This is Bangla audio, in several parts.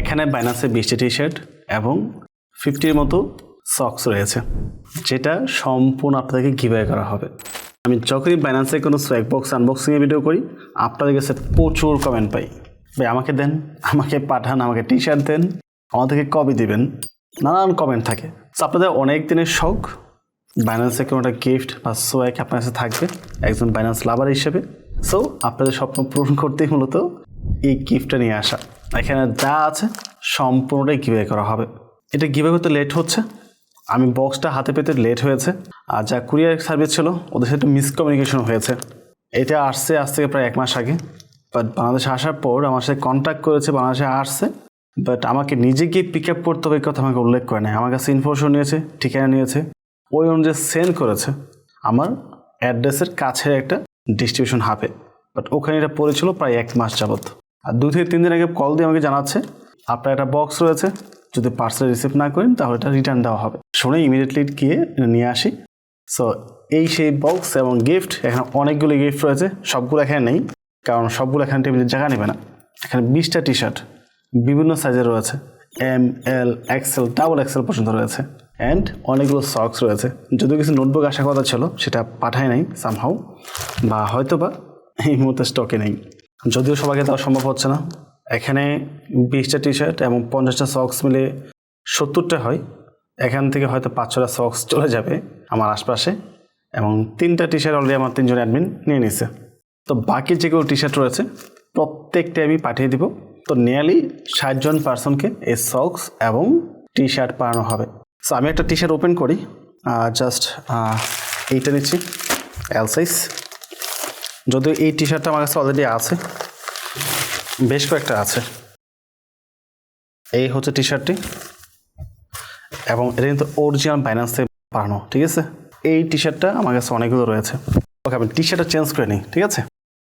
এখানে বাইনান্সে 20টি টি শার্ট এবং 50-র মতো সক্স রয়েছে, যেটা সম্পূর্ণ আপনাদেরকে গিভঅ্যাওয়ে করা হবে। আমি যখনই বাইনান্সে কোনো সোয়াগ বক্স আনবক্সিংয়ের ভিডিও করি, আপনাদের কাছে প্রচুর কমেন্ট পাই, ভাই আমাকে দেন, আমাকে পাঠান, আমাকে টি শার্ট দেন, আমাদেরকে কবে দিবেন, নানান কমেন্ট থাকে। তো আপনাদের অনেক দিনের শখ বাইনান্সে কোনো একটা গিফট বা সোয়াগ আপনার কাছে থাকবে একজন বাইনান্স লাভার হিসেবে। সো আপনাদের স্বপ্ন পূরণ করতেই মূলত এই গিফটটা নিয়ে আসা। এখানে যা আছে সম্পূর্ণটাই গিভঅ্যাওয়ে করা হবে। এটা গিভঅ্যাওয়ে করতে লেট হচ্ছে, আমি বক্সটা হাতে পেতে লেট হয়েছে, আর যা কুরিয়ার সার্ভিস ছিল ওদের সাথে মিসকমিউনিকেশন হয়েছে। এটা আসছে আজ থেকে প্রায় 1 মাস আগে, বাট বাংলাদেশে আসার পর আমার সাথে কন্ট্যাক্ট করেছে, বাংলাদেশে আসছে, বাট আমাকে নিজে গিয়ে পিক আপ করতে হবে কথা আমাকে উল্লেখ করে নেয়। আমার কাছে ইনফরমেশন নিয়েছে, ঠিকানা নিয়েছে, ওই অনুযায়ী সেন্ড করেছে আমার অ্যাড্রেসের কাছে একটা ডিস্ট্রিবিউশন হাবে, বাট ওখানে এটা পড়েছিল প্রায় 1 মাস যাবত। আর 2 থেকে 3 দিন আগে কল দিয়ে আমাকে জানাচ্ছে আপনার একটা বক্স রয়েছে, যদি পার্সেল রিসিভ না করেন তাহলে এটা রিটার্ন দেওয়া হবে। শুনে ইমিডিয়েটলি গিয়ে নিয়ে আসি। সো এই সেই বক্স এবং গিফট। এখানে অনেকগুলো গিফট রয়েছে, সবগুলো এখানে নেই কারণ সবগুলো এখানে টেবিলের জায়গা নেবে না। এখানে 20টা টি শার্ট বিভিন্ন সাইজের রয়েছে, এম, এল, এক্সেল, ডাবল এক্সেল পর্যন্ত রয়েছে, অ্যান্ড অনেকগুলো সক্স রয়েছে। যদিও কিছু নোটবুক আসার কথা ছিল, সেটা পাঠায় নাই সামহাউ, বা হয়তো বা এই মুহূর্তে স্টকে নেই, যদিও সবাইকে দেওয়া সম্ভব হচ্ছে না। এখানে 20টা টি শার্ট এবং 50টা সক্স মিলে 70টা হয়। এখান থেকে হয়তো 5-6টা সক্স চলে যাবে আমার আশপাশে, এবং 3টা টি শার্ট অলরেডি আমার 3জন অ্যাডমিন নিয়ে নিছে। তো বাকি যেগুলো টি শার্ট রয়েছে প্রত্যেকটা আমি পাঠিয়ে দিব। তো নিয়ারলি 60 জন পার্সনকে এই সক্স এবং টি শার্ট পাঠানো হবে। সো আমি একটা টি শার্ট ওপেন করি, জাস্ট এইটা নিচ্ছি এল সাইজ। যদিও এই টি শার্টটা আমার কাছে অলরেডি আছে, বেশ কয়েকটা আছে। এই হচ্ছে টি শার্টটি, এবং এটা কিন্তু অরিজিনাল বাইনান্স থেকে পাঠানো, ঠিক আছে। এই টি শার্টটা আমার কাছে অনেকগুলো রয়েছে। ওকে, আমি টি শার্টটা চেঞ্জ করে নিই, ঠিক আছে।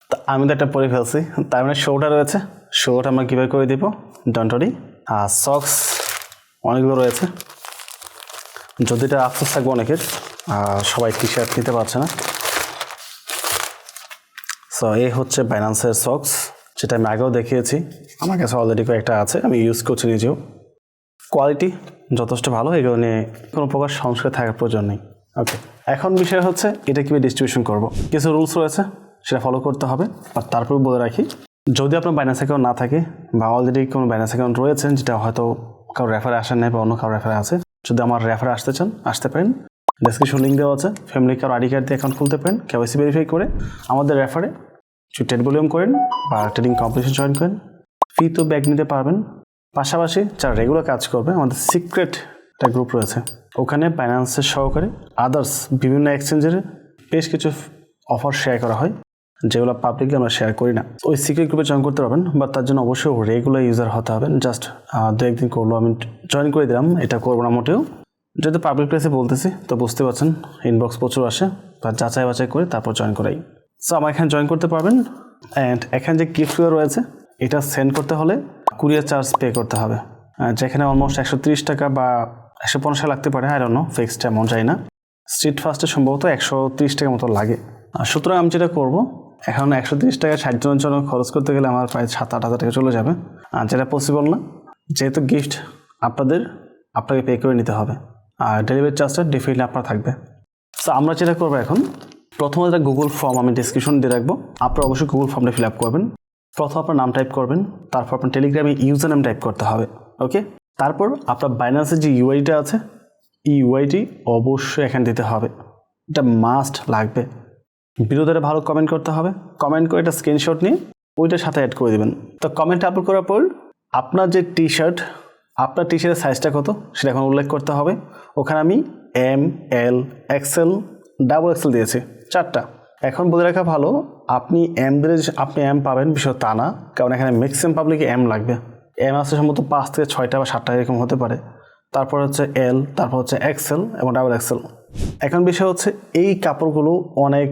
তো আমি তো একটা পরে ফেলছি, তার মানে শোটা রয়েছে, শোটা আমরা কীভাবে করে দিব ডন্টরি। আর সক্স অনেকগুলো রয়েছে, যদি এটা আফসোস থাকবে অনেকের, সবাই টি শার্ট নিতে পারছে না। সো এই হচ্ছে বাইনান্সের সক্স, যেটা আমি আগেও দেখিয়েছি, আমার কাছে অলরেডি কয়েকটা আছে, আমি ইউজ করছি নিজেও। কোয়ালিটি যথেষ্ট ভালো, এগুলো নিয়ে কোনো প্রকার সংশয় থাকার প্রয়োজন নেই। ওকে, এখন বিষয় হচ্ছে এটা কীভাবে ডিস্ট্রিবিউশন করব। কিছু রুলস রয়েছে, সেটা ফলো করতে হবে। আর তারপর বলে রাখি, যদি আপনার বাইনান্স অ্যাকাউন্ট না থাকে বা অলরেডি কোনো বাইনান্স অ্যাকাউন্ট রয়েছে যেটা হয়তো কারো রেফারে আসেন নাই বা অন্য কারো রেফারে আছে, যদি আমার রেফারে আসতে চান আসতে পারেন, ডেসক্রিপশন লিঙ্ক দেওয়া আছে। ফ্যামিলি কারো আইডি কার্ড দিয়ে অ্যাকাউন্ট খুলতে পারেন, কেওয়াইসি ভেরিফাই করে আমাদের রেফারে ট্রেড ভলিউম করেন বা ট্রেডিং কম্পিটিশন জয়েন করেন, ফি তো ব্যাক নিতে পারবেন। পাশাপাশি যারা রেগুলার কাজ করবে, আমাদের সিক্রেট একটা গ্রুপ রয়েছে, ওখানে বাইনান্সের সহকারে আদার্স বিভিন্ন এক্সচেঞ্জের বেশ কিছু অফার শেয়ার করা হয়, যেগুলো পাবলিকলি আমরা শেয়ার করি না। ওই সিক্রেট গ্রুপে জয়েন করতে পারবেন, বাট তার জন্য অবশ্যই রেগুলার ইউজার হতে হবে। জাস্ট 2-1 দিন করলো আমি জয়েন করে দিলাম, এটা করবো না মোটেও। যেহেতু পাবলিক প্লেসে বলতেছি তো বুঝতে পারছেন, ইনবক্স প্রচুর আসে, বা যাচাই বাছাই করে তারপর জয়েন করাই। সো আমার এখানে জয়েন করতে পারবেন। অ্যান্ড এখানে যে গিফটগুলো রয়েছে, এটা সেন্ড করতে হলে কুরিয়ার চার্জ পে করতে হবে, যেখানে অলমোস্ট 130 টাকা বা 150 টাকা লাগতে পারে, I don't know, fixed amount যায় না। স্ট্রিট ফাস্টে সম্ভবত 130 টাকা মতো লাগে। সুতরাং আমি যেটা করবো, এখন 130 টাকা 60 জনের জন্য খরচ করতে গেলে আমার প্রায় 7-8 হাজার টাকা চলে যাবে, আর যেটা পসিবল না, যেহেতু গিফট আপনাকে পে করে নিতে হবে, আর ডেলিভারি চার্জটা ডেফিনেটলি আপনার থাকবে। সো আমরা যেটা করবো এখন, প্রথমে একটা গুগল ফর্ম আমি ডিসক্রিপশন দিয়ে রাখবো, আপনারা অবশ্যই গুগল ফর্মটা ফিল আপ করবেন। প্রথম আপনার নাম টাইপ করবেন, তারপর আপনার টেলিগ্রামে ইউজার নেম টাইপ করতে হবে, ওকে। তারপর আপনার বাইনান্সের যে ইউআইটা আছে, এই ইউআইটি অবশ্যই এখানে দিতে হবে, এটা মাস্ট লাগবে। ভিডিওতে ভালো কমেন্ট করতে হবে, কমেন্ট করে একটা স্ক্রিনশট নিয়ে ওইটার সাথে অ্যাড করে দেবেন। তো কমেন্ট আপলোড করার পর আপনার যে টি শার্টের সাইজটা কত সেটা এখন উল্লেখ করতে হবে। ওখানে আমি এম, এল, এক্সেল, ডাবল এক্সেল দিয়েছি 4টা। এখন বলে রাখা ভালো, আপনি এম পাবেন বিষয় তা না, কারণ এখানে ম্যাক্সিমাম পাবলিকে এম লাগবে। এম আছে সম্ভবত 5 থেকে 6টা বা 7টা এরকম হতে পারে। তারপর হচ্ছে এল, তারপর হচ্ছে এক্সেল এবং ডাবল এক্সেল। এখন বিষয় হচ্ছে এই কাপড়গুলো অনেক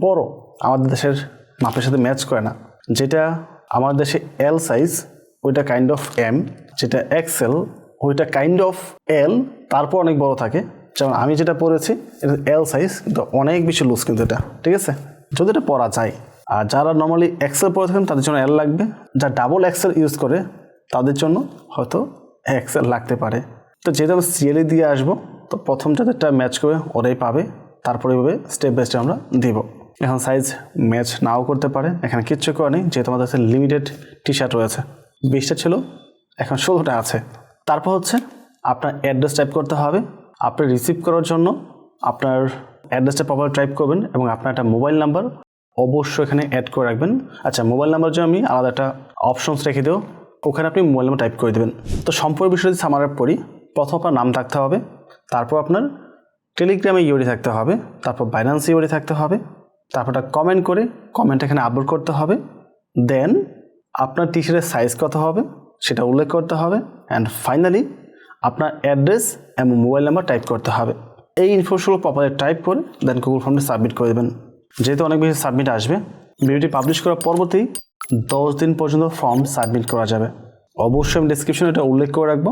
বড়, আমাদের দেশের মাপের সাথে ম্যাচ করে না। যেটা আমাদের দেশে এল সাইজ ওইটা কাইন্ড অফ এম, যেটা এক্সেল ওইটা কাইন্ড অফ এল, তারপর অনেক বড় থাকে। যেমন আমি যেটা পরেছি এটা এল সাইজ, কিন্তু অনেক বেশি লুজ, কিন্তু এটা ঠিক আছে, যদি এটা পরা যায়। আর যারা নর্মালি এক্সেল পরে থাকেন তাদের জন্য এল লাগবে, যারা ডাবল এক্সেল ইউজ করে তাদের জন্য হয়তো এক্সেল লাগতে পারে। তো যেহেতু আমরা সিরিয়ালি দিয়ে আসবো, তো প্রথম যাদেরটা ম্যাচ করবে ওরাই পাবে, তারপরে এভাবে স্টেপ বাই স্টেপ আমরা দিব। এখন সাইজ ম্যাচ নাও করতে পারে, এখানে কিচ্ছু করা নেই, যেহেতু আমাদের কাছে লিমিটেড টি শার্ট রয়েছে। 20টা ছিল, এখন 16টা আছে। তারপর হচ্ছে আপনার অ্যাড্রেস টাইপ করতে হবে। আপনি রিসিভ করার জন্য আপনার অ্যাড্রেসটা প্রপার টাইপ করবেন এবং আপনার একটা মোবাইল নাম্বার অবশ্যই এখানে অ্যাড করে রাখবেন। আচ্ছা, মোবাইল নাম্বার জন্য আমি আলাদা একটা অপশনস রেখে দেবো, ওখানে আপনি মোবাইল নাম্বার টাইপ করে দেবেন। তো সম্পূর্ণ বিষয়টি সামার করি। প্রথম আপনার নাম থাকতে হবে, তারপর আপনার টেলিগ্রামে ইউআইডি থাকতে হবে, তারপর বাইন্যান্স ইউআইডি থাকতে হবে, তারপর একটা কমেন্ট করে কমেন্ট এখানে আপলোড করতে হবে। দেন আপনার টি শার্টের সাইজ কত হবে সেটা উল্লেখ করতে হবে। অ্যান্ড ফাইনালি আপনার অ্যাড্রেস এবং মোবাইল নাম্বার টাইপ করতে হবে। এই ইনফরমেশনগুলো প্রপারলি টাইপ করে দেন গুগল ফর্মটি সাবমিট করে দেবেন। যেহেতু অনেক বেশি সাবমিট আসবে, ভিডিওটি পাবলিশ করার পরবর্তী 10 দিন পর্যন্ত ফর্ম সাবমিট করা যাবে। অবশ্যই আমি ডিসক্রিপশনে এটা উল্লেখ করে রাখবো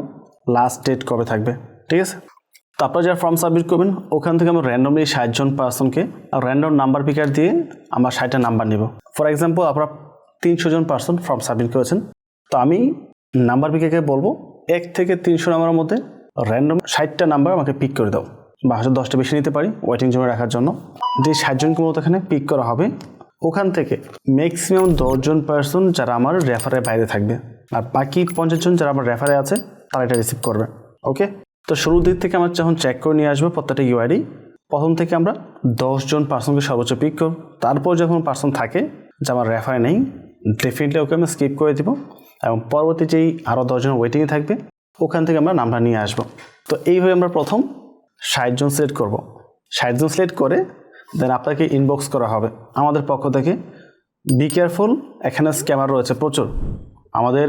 লাস্ট ডেট কবে থাকবে, ঠিক আছে? তারপর যারা ফর্ম সাবমিট করবেন ওখান থেকে আমরা র্যান্ডমলি 60 জন পার্সনকে র্যান্ডম নাম্বার পিকার দিয়ে আমরা 60টা নাম্বার নেব। ফর এক্সাম্পল আপনারা 300 জন পার্সন ফর্ম সাবমিট করেছেন, তো আমি নাম্বার পিকারকে বলবো 1 থেকে 300 নাম্বারের মধ্যে র্যান্ডম 60টা নাম্বার আমাকে পিক করে দাও, বা হয়তো 10টা বেশি নিতে পারি ওয়েটিং জমে রাখার জন্য। যে 60 জনকে মতো এখানে পিক করা হবে, ওখান থেকে ম্যাক্সিমাম 10 জন পার্সন যারা আমার রেফারের বাইরে থাকবে, আর বাকি 50 জন যারা আমার রেফারে আছে তারা এটা রিসিভ করবে। ওকে, তো শুরুর দিক থেকে আমরা যখন চেক করে নিয়ে আসবো প্রত্যেকটা ইউআইডি, প্রথম থেকে আমরা 10 জন পার্সনকে সর্বোচ্চ পিক করব। তারপর যখন পার্সন থাকে যে আমার রেফারে নেই, ডেফিনেটলি ওকে আমি স্কিপ করে দিব এবং পরবর্তী যেই আরও 10 জন ওয়েটিংয়ে থাকবে ওখান থেকে আমরা নামটা নিয়ে আসবো। তো এইভাবে আমরা প্রথম 60 জন সিলেক্ট করব। 60 জন সিলেক্ট করে দেন আপনাকে ইনবক্স করা হবে আমাদের পক্ষ থেকে, বি কেয়ারফুল, এখানে স্ক্যামার রয়েছে প্রচুর। আমাদের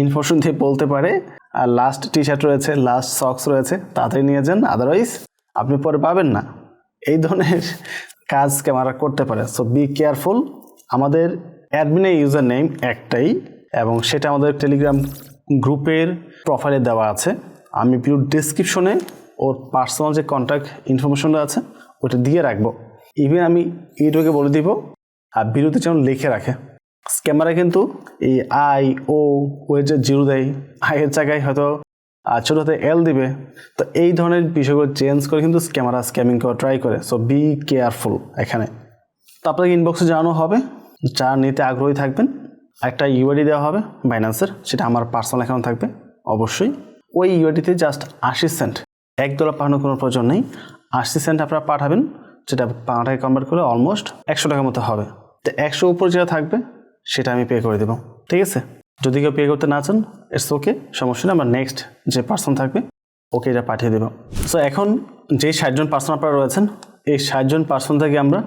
ইনফরমেশন দিয়ে বলতে পারে আর লাস্ট টি শার্ট রয়েছে, লাস্ট সক্স রয়েছে, তাড়াতাড়ি নিয়ে যান, আদারওয়াইজ আপনি পরে পাবেন না। এই ধরনের কাজ স্ক্যামাররা করতে পারে। So be careful. আমাদের অ্যাডমিনের ইউজার নেম একটাই এবং সেটা আমাদের টেলিগ্রাম গ্রুপের প্রোফাইলে দেওয়া আছে। আমি ভিডিও ডেসক্রিপশনে ওর পার্সোনাল যে কন্ট্যাক্ট ইনফরমেশনটা আছে ওটা দিয়ে রাখবো। ইভেন আমি এইটাকে বলে দিব আর ভিডিওতে যেন লিখে রাখে। স্ক্যামারে কিন্তু এই আই ও এর যে জিরো দেয়, আইয়ের জায়গায় হয়তো ছোটো হাতে এল দিবে, তো এই ধরনের বিষয়গুলো চেঞ্জ করে কিন্তু স্ক্যামাররা স্ক্যামিং করা ট্রাই করে। সো বি কেয়ারফুল এখানে। তো আপনাকে ইনবক্সে জানানো হবে, যারা নিতে আগ্রহী থাকবেন একটা ইউআইডি দেওয়া হবে বাইন্যান্সের, সেটা আমার পার্সোনাল অ্যাকাউন্ট থাকবে অবশ্যই। ওই ইউআইডিতে জাস্ট 80 সেন্ট, $1 পাঠানোর কোনো প্রয়োজন নেই। 80 সেন্ট আপনারা পাঠাবেন, যেটা টাকায় কনভার্ট করে অলমোস্ট 100 টাকার মতো হবে। তো 100 উপর যেটা থাকবে সেটা আমি পে করে দেবো, ঠিক আছে? যদি কেউ পে করতে না চান ইটস ওকে, সমস্যা নেই, আমরা নেক্সট যে পার্সন থাকবে ওকে এটা পাঠিয়ে দেবো। সো এখন যে 60 জন পার্সন আপনারা রয়েছেন, এই 60 জন পার্সন থেকে আমরা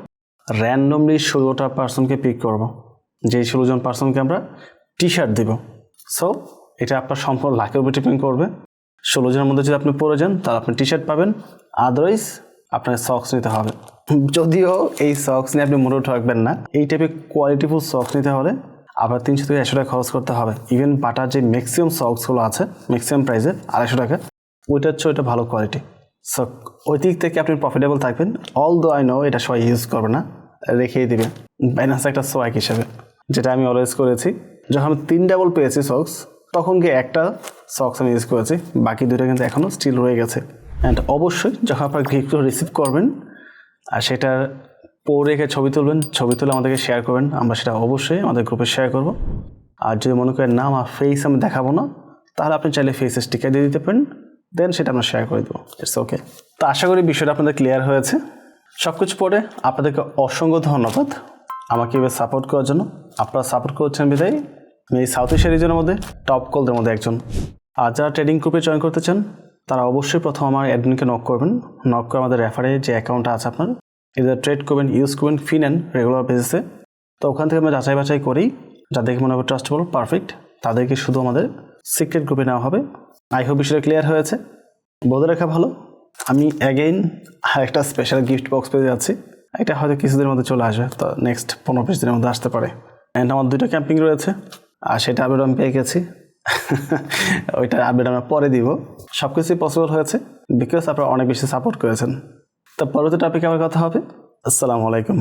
র্যান্ডমলি 16টা পার্সনকে পিক করব, যেই 16 জন পার্সনকে আমরা টি শার্ট দেবো। সো এটা আপনার সম্পূর্ণ লাখের উপর ডিপেন্ড করবে। 16 জনের মধ্যে যদি আপনি পরে যান তাহলে আপনি টি শার্ট পাবেন, আদারওয়াইজ আপনাকে সক্স নিতে হবে। যদিও এই সক্স নিয়ে আপনি মোটেও ঠকবেন না। এই টাইপের কোয়ালিটিফুল সক্স নিতে হলে আবার 300 থেকে 100 টাকা খরচ করতে হবে। ইভেন বাটার যে ম্যাক্সিমাম সক্সগুলো আছে ম্যাক্সিমাম প্রাইসে 250 টাকা, ওইটার হচ্ছে ওইটা ভালো কোয়ালিটি। সো ওই দিক থেকে আপনি প্রফিটেবল থাকবেন। অল দো আই নো এটা সবাই ইউজ করবে না, রেখেই দেবে বাইন্যান্স একটা সোয়াক হিসেবে, যেটা আমি অলওয়েজ করেছি। যখন আমি 3 ডাবল পেয়েছি সক্স, তখন গিয়ে একটা সক্স আমি ইউজ করেছি, বাকি 2টা কিন্তু এখনও স্টিল রয়ে গেছে। অ্যান্ড অবশ্যই যখন আপনার গিফটগুলো রিসিভ করবেন আর সেটার পরে রেখে ছবি তুলবেন, ছবি তুলে আমাদেরকে শেয়ার করবেন, আমরা সেটা অবশ্যই আমাদের গ্রুপে শেয়ার করব। আর যদি মনে করেন না আমার ফেস আমি দেখাবো না, তাহলে আপনি চাইলে ফেসে স্টিকার দিয়ে দিতে পারেন, দেন সেটা আমরা শেয়ার করে দেবো, ইটস ওকে। তো আশা করি বিষয়টা আপনাদের ক্লিয়ার হয়েছে। সব কিছু পরে আপনাদেরকে অসংখ্য ধন্যবাদ আমাকে এবার সাপোর্ট করার জন্য। আপনারা সাপোর্ট করছেন বিদায় আমি এই সাউথ এশিয়া রিজনের মধ্যে টপ কলদের মধ্যে একজন। আর যারা ট্রেডিং গ্রুপে জয়েন করতে চান তারা অবশ্যই প্রথম আমার অ্যাডমিনকে নক করবেন। নক করে আমাদের রেফারে যে অ্যাকাউন্টটা আছে আপনার, এদের ট্রেড করবেন, ইউজ করবেন ফি নেন রেগুলার বেসিসে। তো ওখান থেকে আমরা যাচাই বাছাই করি, যাদেরকে মনে হবে ট্রাস্টেবল পারফেক্ট, তাদেরকে শুধু আমাদের সিক্রেট গ্রুপে নেওয়া হবে। আই হোপ বিষয়টা ক্লিয়ার হয়েছে। বলে রাখা ভালো, আমি অ্যাগেইন একটা স্পেশাল গিফট বক্স পেয়ে যাচ্ছি। এটা হয়তো কিছুদিনের মধ্যে চলে আসবে, তো নেক্সট 15-20 দিনের মধ্যে আসতে পারে। অ্যান্ড আমার 2টা ক্যাম্পিং রয়েছে, আর সেটা আপডেট আমি পেয়ে গেছি। ওইটার আপডেট আমরা পরে দিব। সব কিছুই পসিবল হয়েছে বিকজ আপনারা অনেক বেশি সাপোর্ট করেছেন। তো পরবর্তী টপিকে আমার কথা হবে। আসসালামু আলাইকুম।